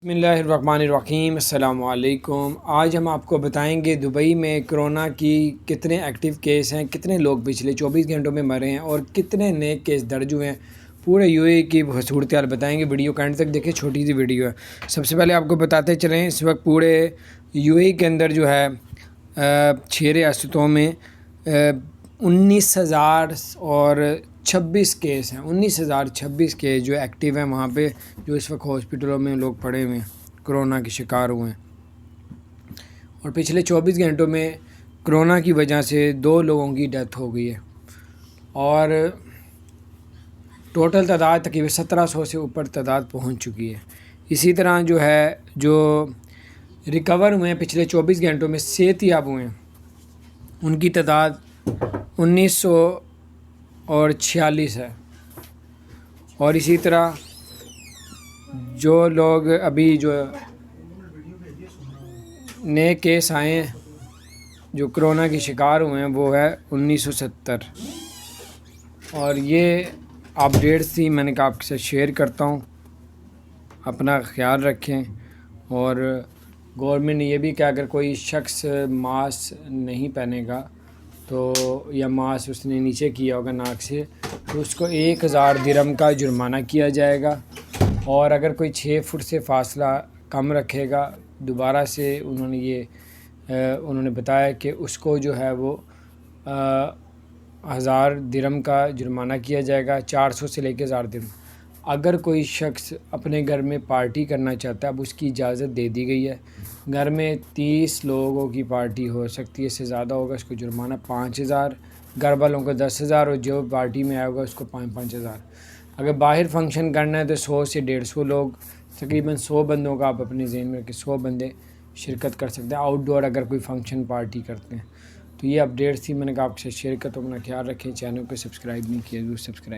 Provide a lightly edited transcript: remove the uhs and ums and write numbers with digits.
بسم اللہ الرحمن الرحیم، السلام علیکم۔ آج ہم آپ کو بتائیں گے دبئی میں کرونا کی کتنے ایکٹیو کیس ہیں، کتنے لوگ پچھلے 24 گھنٹوں میں مرے ہیں اور کتنے نئے کیس درج ہوئے ہیں۔ پورے یو اے کی صورتحال بتائیں گے، ویڈیو کا اینڈ تک دیکھیں، چھوٹی سی ویڈیو ہے۔ سب سے پہلے آپ کو بتاتے چلیں، اس وقت پورے یو اے کے اندر جو ہے 6 ریاستوں میں 19,026 کیس ہیں۔ 19,026 کیس جو ایکٹیو ہیں وہاں پہ، جو اس وقت ہاسپٹلوں میں لوگ پڑے ہوئے ہیں، کرونا کے شکار ہوئے ہیں۔ اور پچھلے 24 گھنٹوں میں کرونا کی وجہ سے 2 لوگوں کی ڈیتھ ہو گئی ہے اور ٹوٹل تعداد تقریباً 1700 سے اوپر تعداد پہنچ چکی ہے۔ اسی طرح جو ریکور ہوئے ہیں پچھلے 24 گھنٹوں میں، صحت یاب ہوئے ہیں، ان کی تعداد 1946 ہے۔ اور اسی طرح جو لوگ ابھی جو نئے کیس آئے ہیں جو کرونا کے شکار ہوئے ہیں وہ ہے 1970۔ اور یہ اپڈیٹس تھی، میں نے کہا آپ کے ساتھ شیئر کرتا ہوں۔ اپنا خیال رکھیں۔ اور گورنمنٹ نے یہ بھی کہا اگر کوئی شخص ماسک نہیں پہنے گا تو یا ماسک اس نے نیچے کیا ہوگا ناک سے تو اس کو 1000 درہم کا جرمانہ کیا جائے گا۔ اور اگر کوئی 6 فٹ سے فاصلہ کم رکھے گا، دوبارہ سے انہوں نے بتایا کہ اس کو جو ہے وہ 1000 درہم کا جرمانہ کیا جائے گا، 400 سے لے کے 1000 درہم۔ اگر کوئی شخص اپنے گھر میں پارٹی کرنا چاہتا ہے، اب اس کی اجازت دے دی گئی ہے۔ گھر میں 30 لوگوں کی پارٹی ہو سکتی ہے، اس سے زیادہ ہوگا اس کو جرمانہ 5000، گھر والوں کو 10,000 اور جو پارٹی میں آئے ہوگا اس کو 5,000۔ اگر باہر فنکشن کرنا ہے تو 100 سے 150 لوگ، تقریباً 100 بندوں کا آپ اپنے ذہن میں رکھیں، 100 بندے شرکت کر سکتے ہیں آؤٹ ڈور اگر کوئی فنکشن پارٹی کرتے ہیں۔ تو یہ اپڈیٹس تھی، میں نے کہا آپ سے شیئر کرتا ہوں۔ اپنا خیال رکھیں، چینل کو سبسکرائب نہیں کیا ضرور سبسکرائب